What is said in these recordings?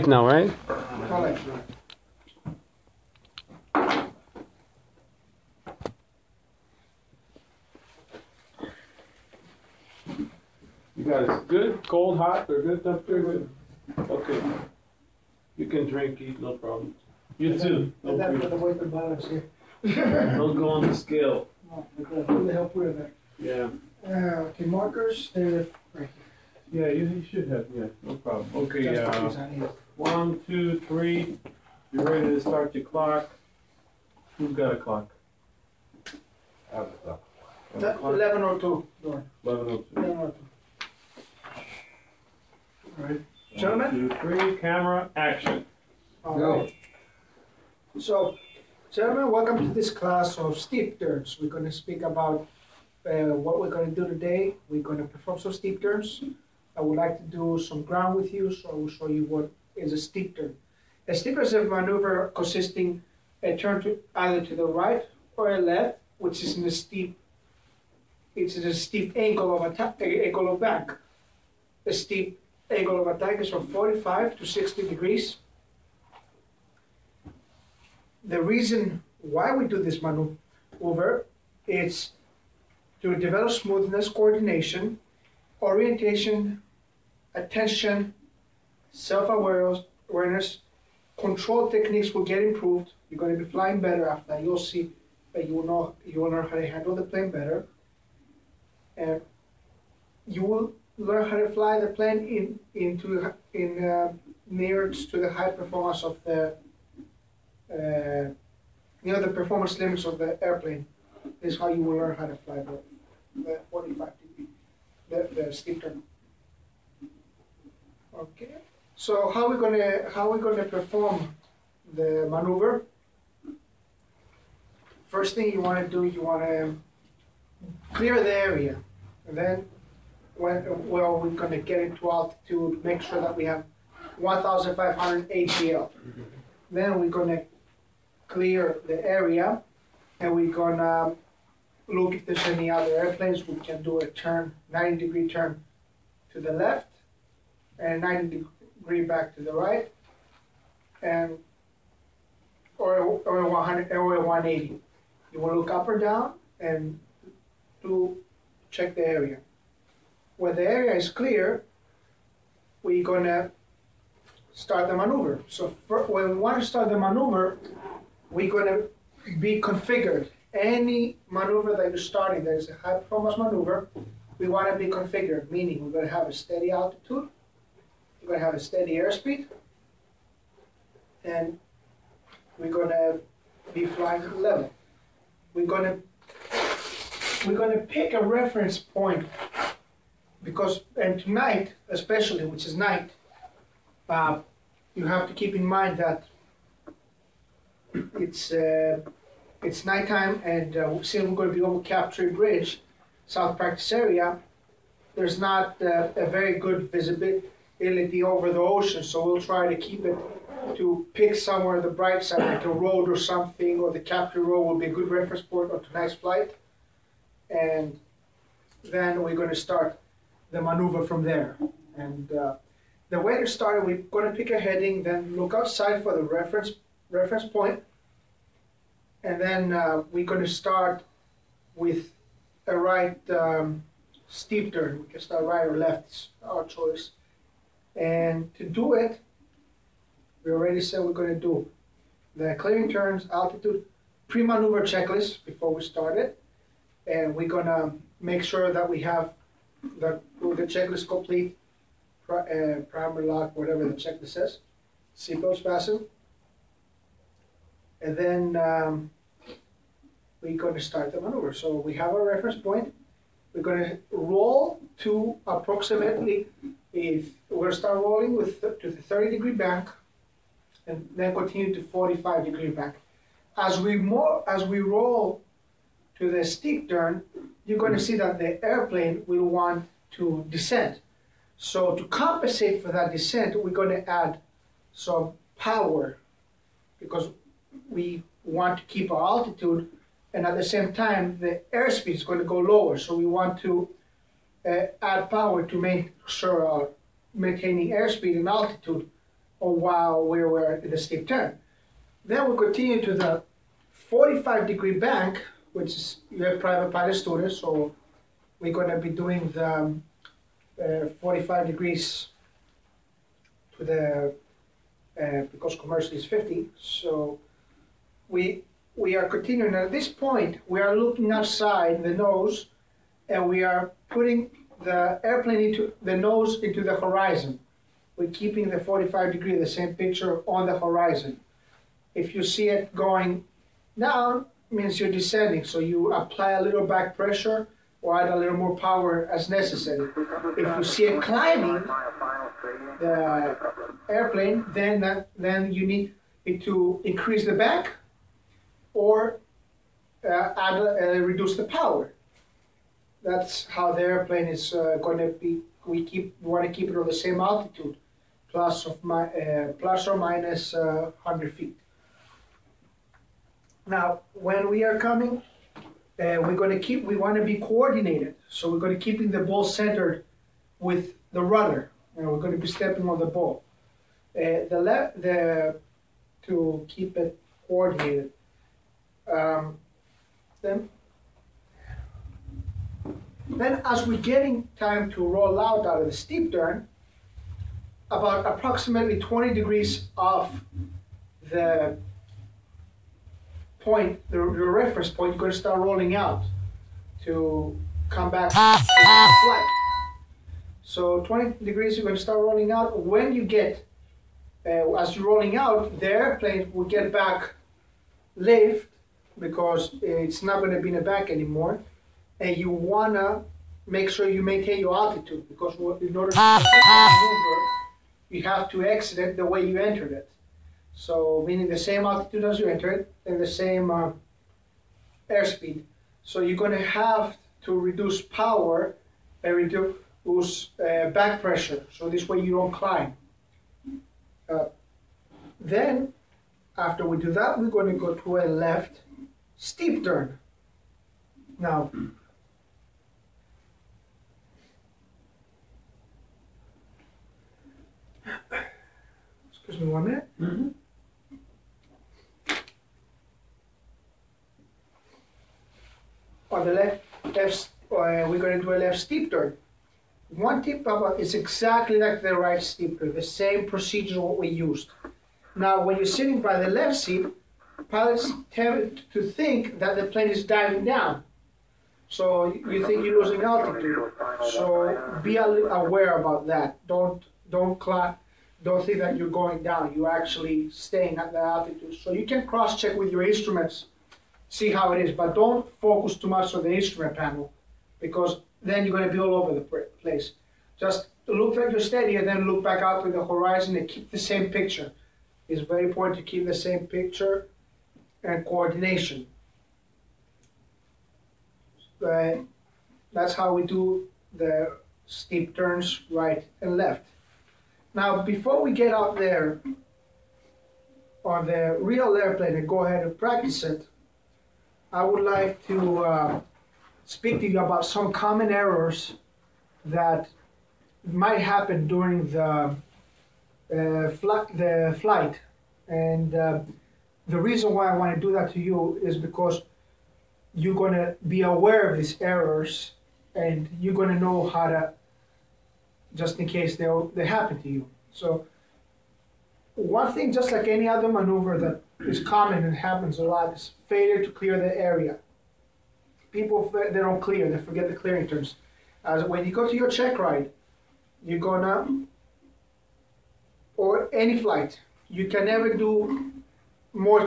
Now, right? You guys good? Cold, hot, or good temperature? Good. Okay. You can drink, eat, no problem. You too. And that's for the weight and balance here. Don't go on the scale. No, really help with that. Yeah. Okay, markers, they're right Yeah, you should have. Yeah, no problem. Okay. here. Just for these I need it. 1, 2, 3. You're ready to start your clock. Who's got a clock? I have a clock. 11:02. 11:02. 11:02. All right. Gentlemen? 1, 2, 3. Camera, action. All right. So, gentlemen, welcome to this class of steep turns. We're going to speak about what we're going to do today. We're going to perform some steep turns. I would like to do some ground with you, so I will show you what is a steep turn. A steep turn is a maneuver consisting a turn to either to the right or a left, which is in a steep. It's a steep angle of attack, angle of back. The steep angle of attack is from 45 to 60 degrees. The reason why we do this maneuver is to develop smoothness, coordination, orientation, attention, self-awareness, control techniques will get improved. You're going to be flying better after that. You'll see that you will learn how to handle the plane better. And you will learn how to fly the plane near to the high performance of the the performance limits of the airplane. This is how you will learn how to fly the 45 degree, the steep turn. Okay. So how we gonna perform the maneuver? First thing you want to do, you want to clear the area, and then we're going to get into altitude, make sure that we have 1,500 ATL. Then we're going to clear the area, and we're going to look if there's any other airplanes. We can do a turn, 90-degree turn to the left, and 90-degree back to the right, and or 100 or 180. You want to look up or down and check the area. When the area is clear, we're going to start the maneuver. So when we want to start the maneuver, we're going to be configured. Any maneuver that you're starting that is a high performance maneuver, we want to be configured, meaning we're going to have a steady altitude, we're going to have a steady airspeed, and we're going to be flying level. We're going to pick a reference point because, and tonight especially, which is night, you have to keep in mind that it's nighttime, and since we're going to be over Capture Bridge, South Practice area, there's not a very good visibility over the ocean, so we'll try to keep it to pick somewhere on the bright side, like a road or something, or the Capture Road will be a good reference point on tonight's flight. And then we're going to start the maneuver from there. And the way to start, we're going to pick a heading, then look outside for the reference point, and then we're going to start with a right steep turn. We can start right or left, it's our choice. And to do it, we already said we're going to do the clearing turns, altitude, pre-maneuver checklist before we start it. And we're going to make sure that we have the checklist complete, primer lock, whatever the checklist says, seatbelts fastened. And then we're going to start the maneuver. So we have our reference point. We're going to roll to approximately, we're going to start rolling to the 30-degree bank, and then continue to 45-degree bank. As we roll to the steep turn, you're going to see that the airplane will want to descend. So to compensate for that descent, we're going to add some power because we want to keep our altitude, and at the same time, the airspeed is going to go lower. So we want to add power to make sure our maintaining airspeed and altitude while we were in the steep turn. Then we continue to the 45-degree bank, which is you have private pilot students, so we're going to be doing the 45 degrees to the because commercial is 50. So we are continuing. At this point, we are looking outside the nose, and we are putting the airplane into the nose into the horizon. We're keeping the 45 degree, the same picture on the horizon. If you see it going down, means you're descending. So you apply a little back pressure or add a little more power as necessary. If you see it climbing, the airplane, then you need it to increase the back or reduce the power. That's how the airplane is going to be. We want to keep it on the same altitude, plus or minus 100 feet. Now, when we are coming, we want to be coordinated. So we're going to keeping the ball centered with the rudder, and we're going to be stepping on the ball. To keep it coordinated. Then as we're getting time to roll out of the steep turn, about approximately 20 degrees off the point, the reference point, you're going to start rolling out to come back to the flight. So 20 degrees, you're going to start rolling out. When you get, as you're rolling out, the airplane will get back lift because it's not going to be in the back anymore. And you want to make sure you maintain your altitude because in order to maneuver, you have to exit it the way you entered it. So meaning the same altitude as you entered and the same airspeed. So you're going to have to reduce power and reduce back pressure. So this way you don't climb. Then, after we do that, we're going to go to a left steep turn. Now, excuse me 1 minute. Mm-hmm. On the left, we're going to do a left steep turn. One tip about it's exactly like the right steep turn, the same procedure what we used. Now, when you're sitting by the left seat, pilots tend to think that the plane is diving down. So you think you're losing altitude. So be aware about that. Don't think that you're going down. You're actually staying at the altitude. So you can cross-check with your instruments, see how it is, but don't focus too much on the instrument panel because then you're going to be all over the place. Just look like you're steady and then look back out to the horizon and keep the same picture. It's very important to keep the same picture and coordination. That's how we do the steep turns right and left. Now, before we get out there on the real airplane and go ahead and practice it, I would like to speak to you about some common errors that might happen during the flight. And the reason why I want to do that to you is because you're going to be aware of these errors and you're going to know how to, just in case they happen to you. So one thing, just like any other maneuver that is common and happens a lot, is failure to clear the area. People, they don't clear, they forget the clearing terms. When you go to your check ride, you're gonna, or any flight, you can never do more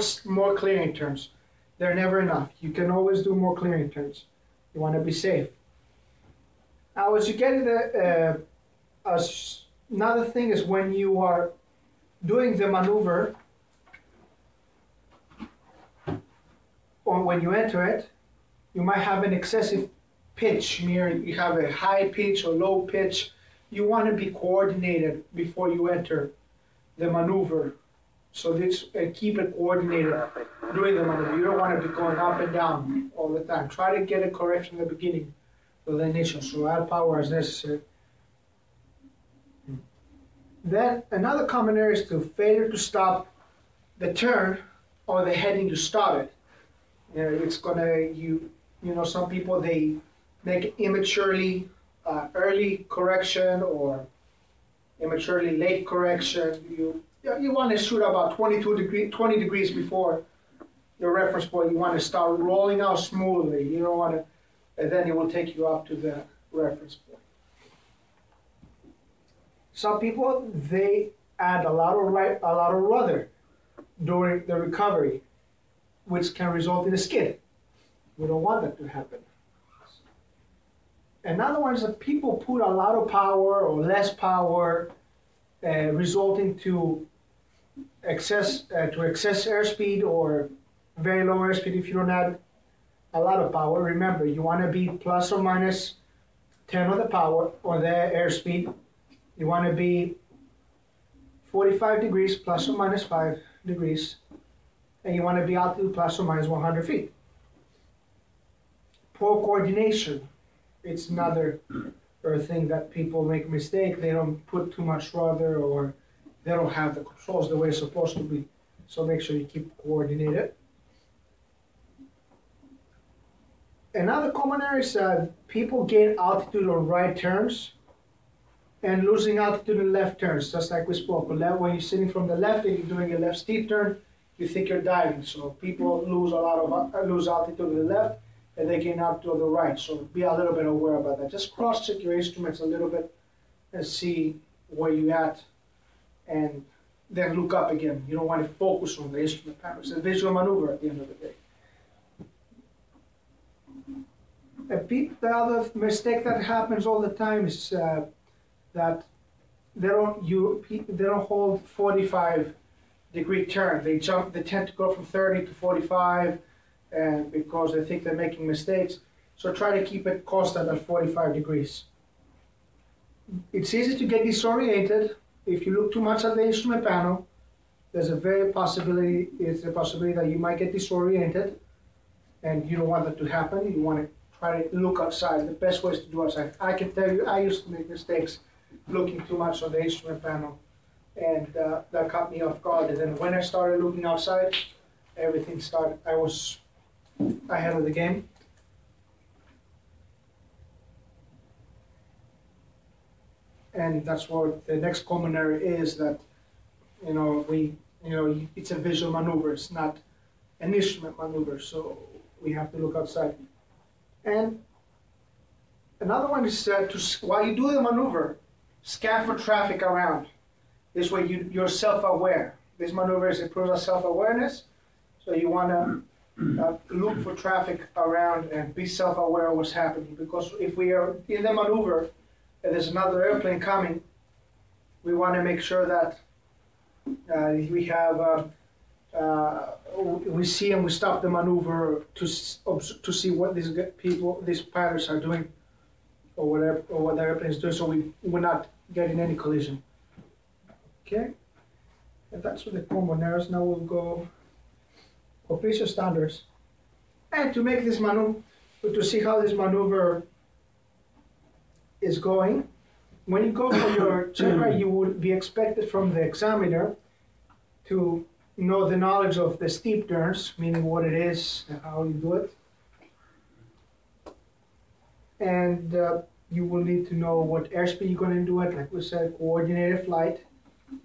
clearing terms. They're never enough. You can always do more clearing terms. You want to be safe. Now, as you get into another thing is when you are doing the maneuver, or when you enter it, you might have an excessive pitch. You have a high pitch or low pitch. You want to be coordinated before you enter the maneuver. So this keep it coordinated during the maneuver. You don't want to be going up and down all the time. Try to get a correction at the beginning of the initial. So add power as necessary. Then another common error is to failure to stop the turn or the heading you started. It's gonna, some people, they make immaturely early correction or immaturely late correction. You want to shoot about 20 degrees before your reference point. You want to start rolling out smoothly. You don't want to, and then it will take you up to the reference point. Some people, they add a lot of rudder during the recovery, which can result in a skid. We don't want that to happen. Another one is that people put a lot of power or less power, resulting to excess airspeed or very low airspeed. If you don't add a lot of power, remember, you want to be plus or minus 10 on the power or the airspeed. You want to be 45 degrees plus or minus 5 degrees, and you want to be altitude plus or minus 100 feet. Poor coordination, it's another thing that people make a mistake. They don't put too much rudder, or they don't have the controls the way it's supposed to be. So make sure you keep coordinated. Another common error is people gain altitude on right turns and losing altitude in left turns, just like we spoke. When you're sitting from the left and you're doing a left steep turn, you think you're diving. So people lose altitude in the left, and they gain altitude on the right. So be a little bit aware about that. Just cross-check your instruments a little bit and see where you're at, and then look up again. You don't want to focus on the instrument panel. It's a visual maneuver at the end of the day. The other mistake that happens all the time is that they don't hold 45-degree turn. They tend to go from 30 to 45, and because they think they're making mistakes. So try to keep it constant at 45 degrees. It's easy to get disoriented if you look too much at the instrument panel. It's a possibility that you might get disoriented, and you don't want that to happen. You want to try to look outside. The best way is to do outside. I can tell you, I used to make mistakes looking too much on the instrument panel, and that caught me off guard. And then when I started looking outside, everything started. I was ahead of the game. And that's what the next common error is, that it's a visual maneuver. It's not an instrument maneuver, so we have to look outside. And another one is while you do the maneuver, scan for traffic around. This way you're self-aware. This maneuver improves our self-awareness, so you want to look for traffic around and be self-aware of what's happening. Because if we are in the maneuver and there's another airplane coming, we want to make sure that we see and we stop the maneuver to see what these pilots are doing, or what the airplane is doing, so we're not getting any collision. Okay, and that's what the common errors. Now we'll go completion standards, and to make this maneuver, to see how this maneuver is going. When you go for your check ride, you would be expected from the examiner to know the knowledge of the steep turns, meaning what it is and how you do it. And you will need to know what airspeed you're going to do it. Like we said, coordinated flight.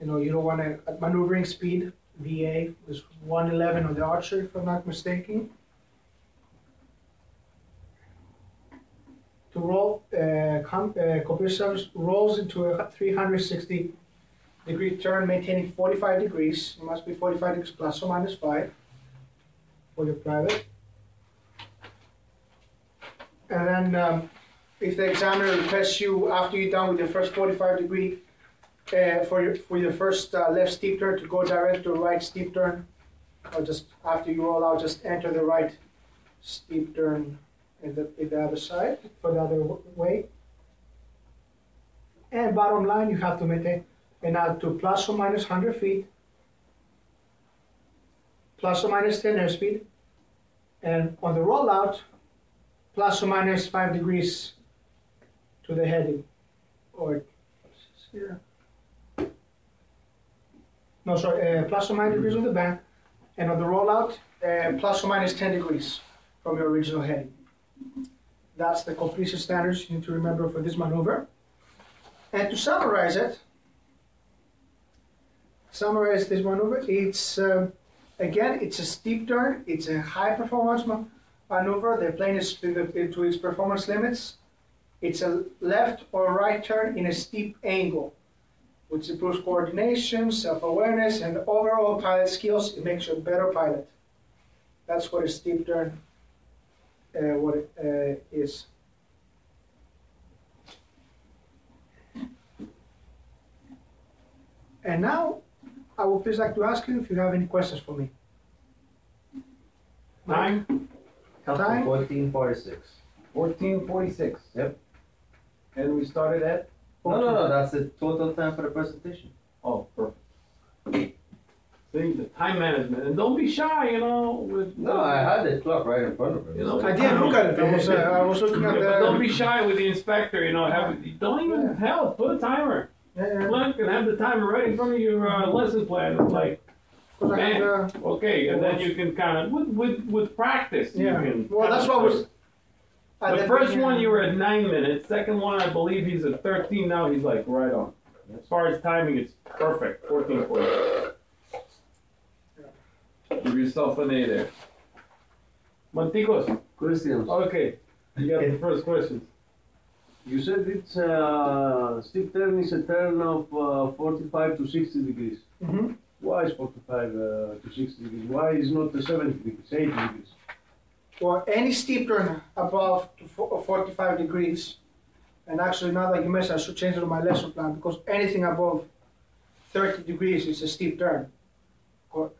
You don't want to, at maneuvering speed, VA was 111 on the Archer, if I'm not mistaken. To roll, computer service rolls into a 360-degree turn, maintaining 45 degrees. It must be 45 degrees plus or minus 5 for your private. And then if the examiner requests you, after you're done with your first 45-degree, for your first left steep turn, to go direct to right steep turn, or just after you roll out, just enter the right steep turn in the other side, for the other way. And bottom line, you have to maintain an altitude plus or minus 100 feet, plus or minus 10 airspeed, and on the rollout, plus or minus 5 degrees to the heading, or here. No, sorry, plus or minus degrees on the band, and on the rollout, plus or minus 10 degrees from your original heading. That's the completion standards you need to remember for this maneuver. And to summarize this maneuver, it's again, it's a steep turn, it's a high performance maneuver. The plane is to its performance limits. It's a left or right turn in a steep angle, which improves coordination, self-awareness, and overall pilot skills. It makes you a better pilot. That's what a steep turn is. And now, I would please like to ask you if you have any questions for me. Time? Time? 14:46. 14:46. Yep. And we started at? No, that's the total time for the presentation. Oh, perfect. See, the time management, and don't be shy, you know, with. No, I had the clock right in front of me. You know, I didn't look at it. I was looking at Yeah, the. but don't be shy with the inspector, you know, don't even, hell, put a timer. Yeah, Look, and have the timer right in front of your lesson plan, it's like, because I had man, okay, and then you can kind of, with practice, you Yeah. can. Well, that's what was. The first one, you were at 9 minutes, second one, I believe he's at 13, now he's like right on. As far as timing, it's perfect, 14:40. Give yourself an A there. Monticos, Questions? okay, you got the first questions. You said it's steep turn is a turn of 45 to 60 degrees. Mm-hmm. Why is 45 to 60 degrees? Why is not the 70 degrees, 80 degrees? Well, any steep turn above 45 degrees, and actually now that you mentioned, I should change it on my lesson plan, because anything above 30 degrees is a steep turn. For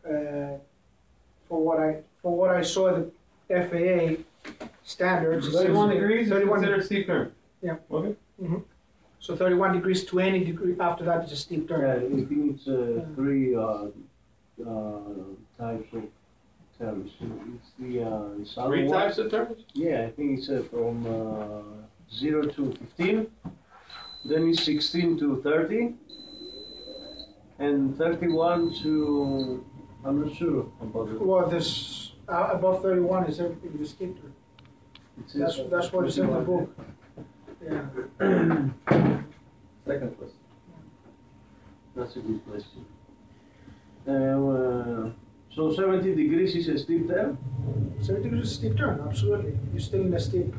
what I saw the FAA standards. 31 degrees is 31 considered steep turn? Yeah. Okay. Mm-hmm. So 31 degrees to any degree after that is a steep turn. Yeah, I think it's three types of turns. It's the southern Three one. types of turns? Yeah, I think it's from 0 to 15, then it's 16 to 30, and 31 to, I'm not sure about it. Well, this above 31 is everything is steep turn. That's what is in the book. Yeah. Second question. That's a good question. So 70 degrees is a steep turn? 70 degrees is a steep turn, absolutely. You're still in a steep.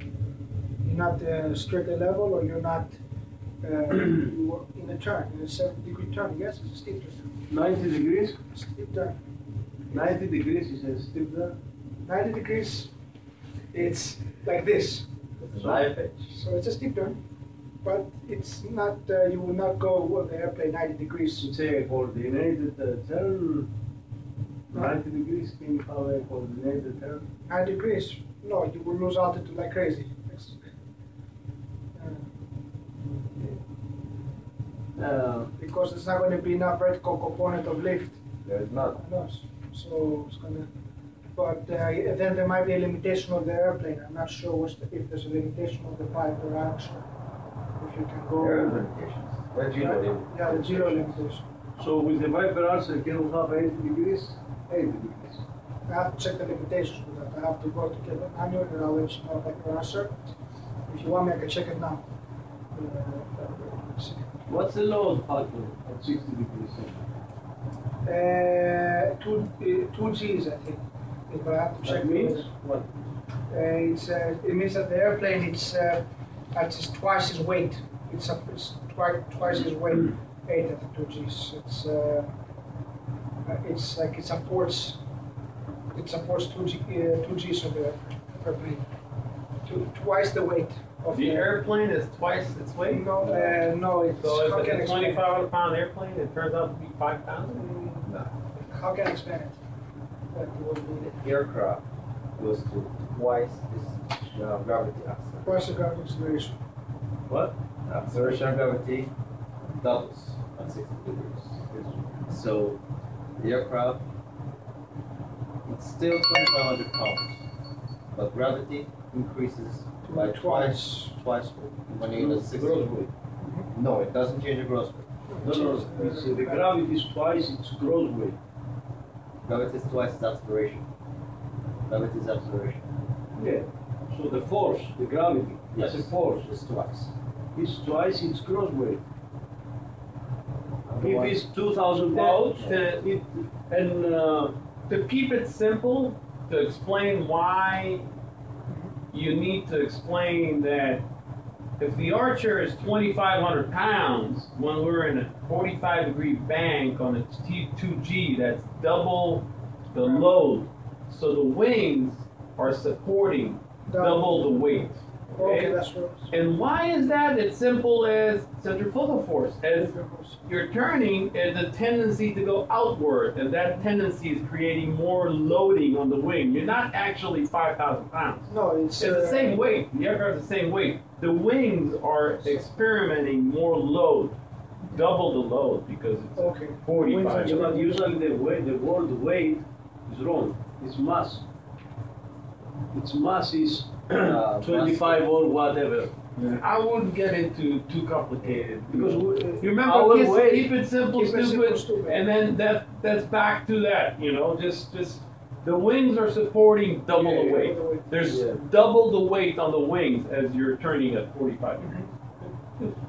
You're not strictly level, or you're not you are in a turn. In a 70-degree turn, yes, it's a steep turn. 90 degrees? Steep turn. 90 degrees is a steep turn? 90 degrees, it's like this. Knife edge. So it's a steep turn, but it's not. You will not go with the airplane 90 degrees. It's a coordinated turn. 90 degrees, can you have a coordinated turn? 90 degrees, no, you will lose altitude like crazy. Because there's not going to be enough vertical component of lift. There is not. No, so it's gonna. But then there might be a limitation of the airplane. I'm not sure if there's a limitation of the pipe or I'm not sure if you can go. There are limitations. The zero limit. Yeah, the zero limitation. So with the Viper answer, can we have 80 degrees? 80 degrees. I have to check the limitations with that. I have to go to get the manual and I'll let you know if I can answer. If you want me, I can check it now. What's the load factor at 60 degrees? 2 G's, I think. But I have to check. That means what? It means that the airplane it's twice its weight. It's twice its weight. 8 at the 2 G's. It's like it supports 2 G's of the airplane. Twice the weight of The airplane is twice its weight? No, it's So how if can I it's a explain it? 2,500-pound airplane, it turns out to be 5 pounds? No. How can I explain it? That you would need it. Aircraft goes to twice this gravity acceleration. Twice the gravity acceleration. What? Acceleration of gravity doubles at 60 degrees. So the aircraft, it's still 2,500 pounds, but gravity increases by twice when you're at 60 degrees. No, it doesn't change the gross weight. No, the gravity is twice its gross weight. Gravity is twice its acceleration. Gravity is acceleration. Yeah. So the force, the gravity, Yes. as a force, It's twice. is twice its gross weight. If Otherwise- it's 2,000 pounds, To keep it simple, to explain why you need to explain that if the Archer is 2,500 pounds, when we're in a 45-degree bank on a T2G, that's double the load. So the wings are supporting double the weight. Okay, that's what. And why is that? It's simple as centrifugal force. As you're turning, there's a tendency to go outward, and that tendency is creating more loading on the wing. You're not actually 5,000 pounds. No, it's It's the same weight. The aircraft is the same weight. The wings are experimenting more load, double the load because it's Okay. 45. yeah, but usually the word weight is wrong. It's mass. Its mass is 25 or whatever. I wouldn't get into too complicated because you remember our kids, weight- keep it simple, Keep it stupid, simple, stupid. and then that's back to that. You know, just the wings are supporting double the weight. There's Yeah. double the weight on the wings as you're turning at 45 degrees.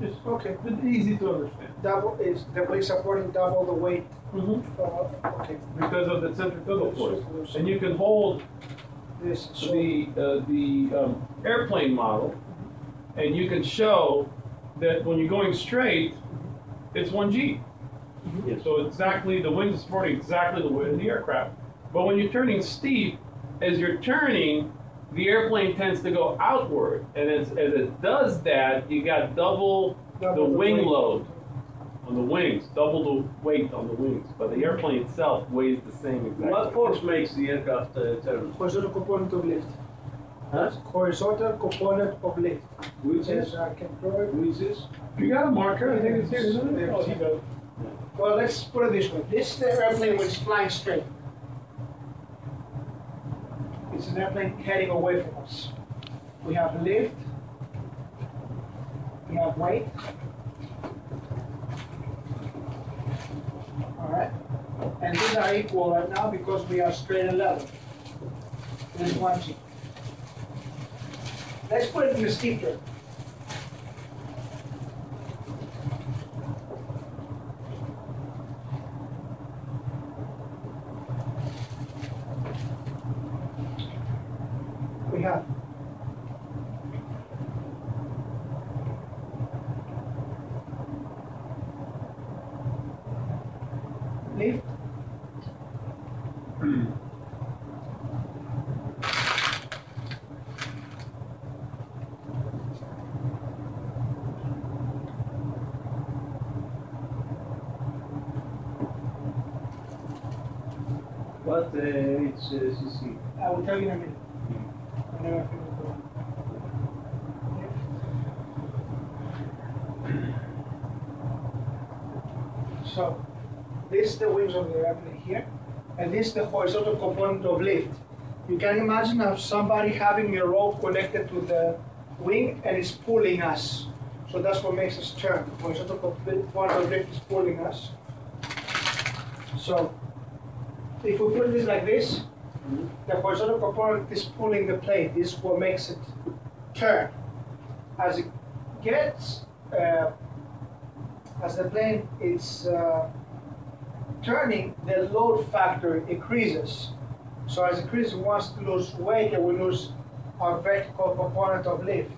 It's Okay. easy to understand. Double is the wing supporting double the weight. Okay. Because of the centrifugal force, and you can hold This so the airplane model, and you can show that when you're going straight, it's 1G. Yes. So exactly, the wings are supporting exactly the weight of the aircraft. But when you're turning steep, as you're turning, the airplane tends to go outward, and as it does that, you got double the Double the wing weight. load on the wings, double the weight on the wings. But the airplane itself weighs the same exactly. What force makes the aircraft turn? horizontal component of lift. Huh? Horizontal component of lift. Which Yes, is? I can draw it. Which is? You got a marker? I think it's here, isn't it? There. Oh, you got it. Well, let's put it this way. This is the airplane when it's flying straight. It's an airplane heading away from us. We have lift. We have weight. All right. And these are equal right now because we are straight and level. This is 1G. Let's put it in the steep turn. We have lift. What it's CC? I will tell you in a minute. Whenever I finish drawing. So, this is the wings of the airplane here, and this is the horizontal component of lift. You can imagine of somebody having a rope connected to the wing and it's pulling us. So that's what makes us turn. The horizontal component of lift is pulling us. So, if we put this like this, the horizontal component is pulling the plane. This is what makes it turn. As it gets, as the plane is turning, the load factor increases. So as it increases, we want to lose weight, and we lose our vertical component of lift.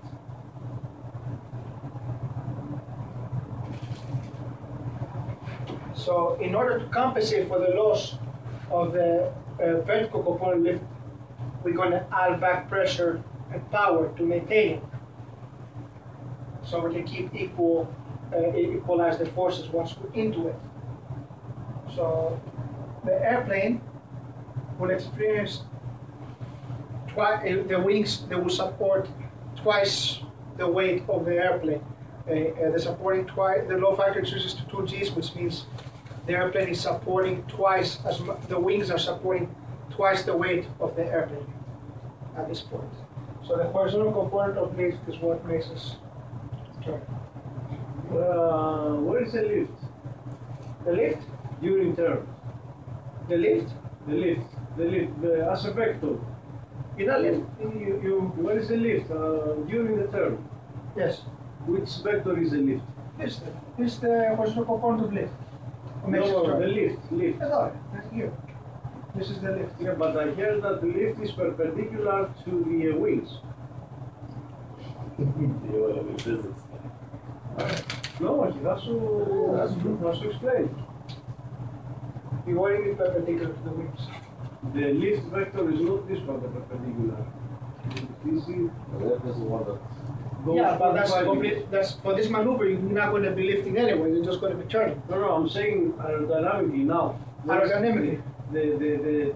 So in order to compensate for the loss of the vertical component lift, we're going to add back pressure and power to maintain it. So we can keep equalize the forces once we're into it. So the airplane will experience the wings, they will support twice the weight of the airplane. They're supporting twice, the load factor increases to 2Gs, which means the airplane is supporting twice as much, the wings are supporting twice the weight of the airplane at this point. So the horizontal component of lift is what makes us turn. Where is the lift? The lift? during turn. The lift? The lift, as a vector. In a lift, Where is the lift? During the turn. yes. Which vector is the lift? This the horizontal component of lift. No, the lift. Here. This is the lift. Yeah, but I heard that the lift is perpendicular to the wings. You want to be physics. No, he has to explain. The wing is perpendicular to the wings. The lift vector is not this one, the perpendicular. This is This is one that. Yeah, but that's 45 complete. That's for this maneuver. You're not going to be lifting anyway. You're just going to be turning. No, I'm saying aerodynamically now. Aerodynamically. The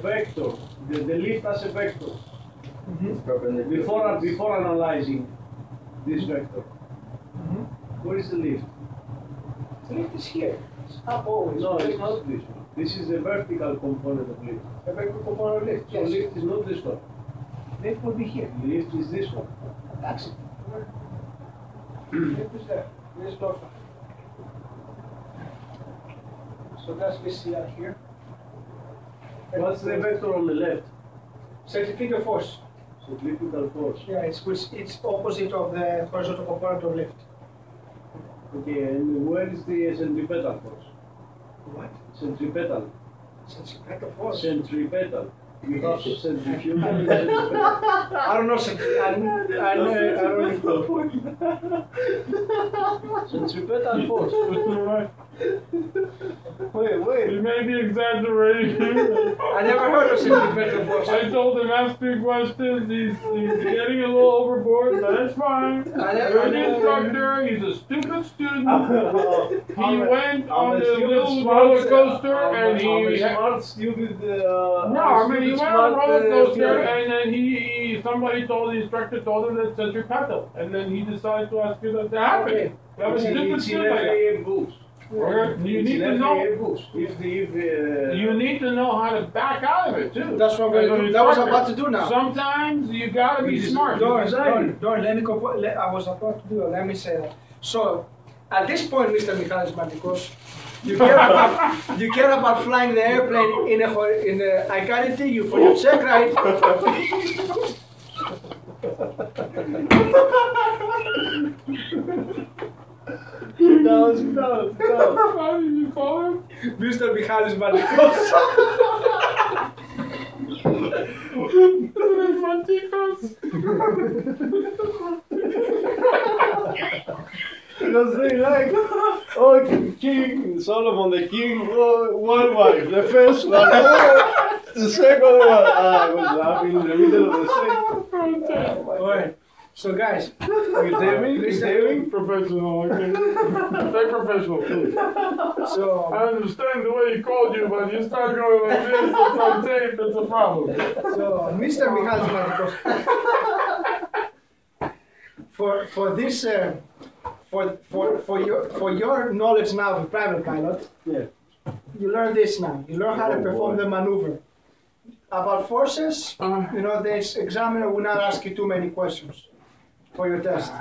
vector, the lift as a vector. It's perpendicular. Before analyzing this vector, where is the lift? The lift is here. It's up always. No, it's not this one. This is the vertical component of lift. The vertical component of lift. So Yes. lift is not this one. Lift will be here. Lift is this one. Taxi. Lift is there. This is not. So that's VCR here. What's the vector on the left? Centrifugal force. Centrifugal force. Yeah, it's opposite of the horizontal component of lift. Okay, and where is the centripetal force? What? Centripetal. Centrifugal force. Centripetal. You have centrifugal and centripetal. I don't know. I don't know. Centripetal force. Wait. You may be exaggerating. I never heard of centrifugal force. I told him ask 3 questions. He's getting a little overboard, but that's fine. You're the instructor. He's a stupid student. He went on the little roller coaster and he. Smart, stupid. No, I mean he went on a roller coaster and then somebody told the instructor told him that centripetal, and then he decided to ask you that to happen. Okay. That was stupid It's in shit like that. FAA books. Okay, you It's need in to know. FAA books. You need to know how to back out of it too. That's what we're doing. That was about to do now. Sometimes you gotta be smart. Doris, let me I was about to do it. Let me say that. So, at this point, Mr. Michalis Matikos, you care about flying the airplane in a I guarantee you for your check ride. No. How did you call him? Mr. Michalis Matikos. Because they like, King Solomon, the king, one wife, the first one, the second one. I was laughing in the middle of the same. Alright, so guys, You saving? Professional, okay? Stay professional, please. so I understand the way he called you, but you start going like this, it's on tape, it's a problem. Mr. Michalis Matikos, for this for your knowledge now of private pilot, Yeah. you learn this now. You learn how to perform the maneuver. About forces, this examiner will not ask you too many questions for your test.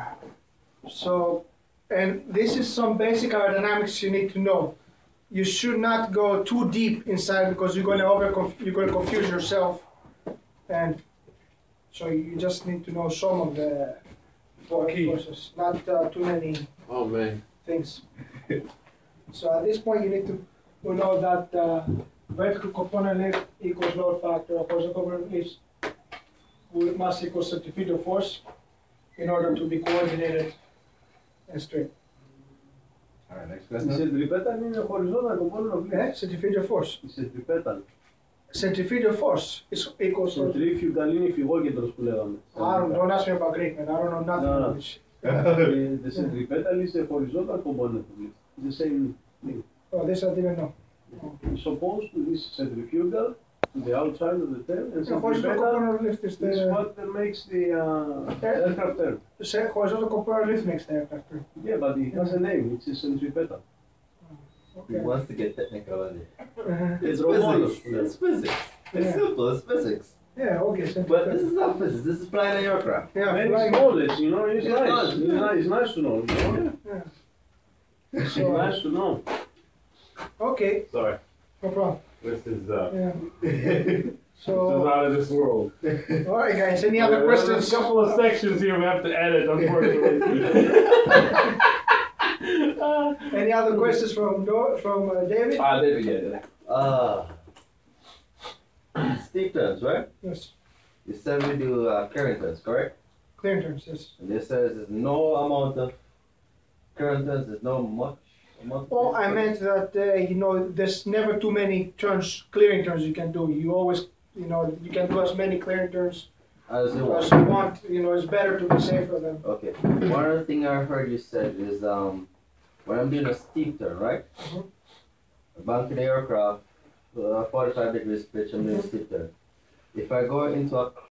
So, and this is some basic aerodynamics you need to know. You should not go too deep inside because you're going to confuse yourself, and so you just need to know some of the forces, not too many things. So at this point, you need to know that vertical component lift equals load factor, horizontal component lift mass equals centrifugal force in order to be coordinated and straight. Alright, next Η question. centripetal είναι horizontal component of lift. Centrifugal force. Η centripetal. Centrifugal force is equals to. Centrifugal είναι η φυγόκεντρος που λέγαμε. Don't ask me about Greek, man. I don't know nothing No. about this shit. The centripetal is a horizontal component of lift. It's the same thing. Oh, this I didn't know. It's opposed to this centrifugal to the outside of the tail, and The horizontal centripetal component lift is is the what makes the aircraft turn. horizontal component lift makes the aircraft turn. Yeah, but it has a name. It's a centripetal. He Okay. wants to get technical on it. It's physics. It's physics. It's Yeah. simple. It's physics. Yeah, okay. But Centrifugal. this is not physics. This is flying an aircraft. Yeah, And it's flying. knowledge, you know, it's It's nice. fun. It's nice to know. You know? Yeah. It's So, nice to know. Okay, Sorry. no problem. This is Yeah. this is So, out of this world. all right, guys. Any other There's questions? a couple of sections here we have to edit, unfortunately. Any other questions from David? David, yeah. Steep turns, right? Yes. You said we do current turns, correct? Clear terms. Yes. And this says there's no amount of current turns, there's no much amount. Well, I meant that there's never too many turns, clearing turns you can do. You always, you can do as many clearing turns As you as want. you want. It's better to be safer than. Okay. One other thing I heard you said is when I'm doing a steep turn, right? Mhm. Banking the aircraft, 45 degrees pitch, I'm doing a steep turn. If I go into a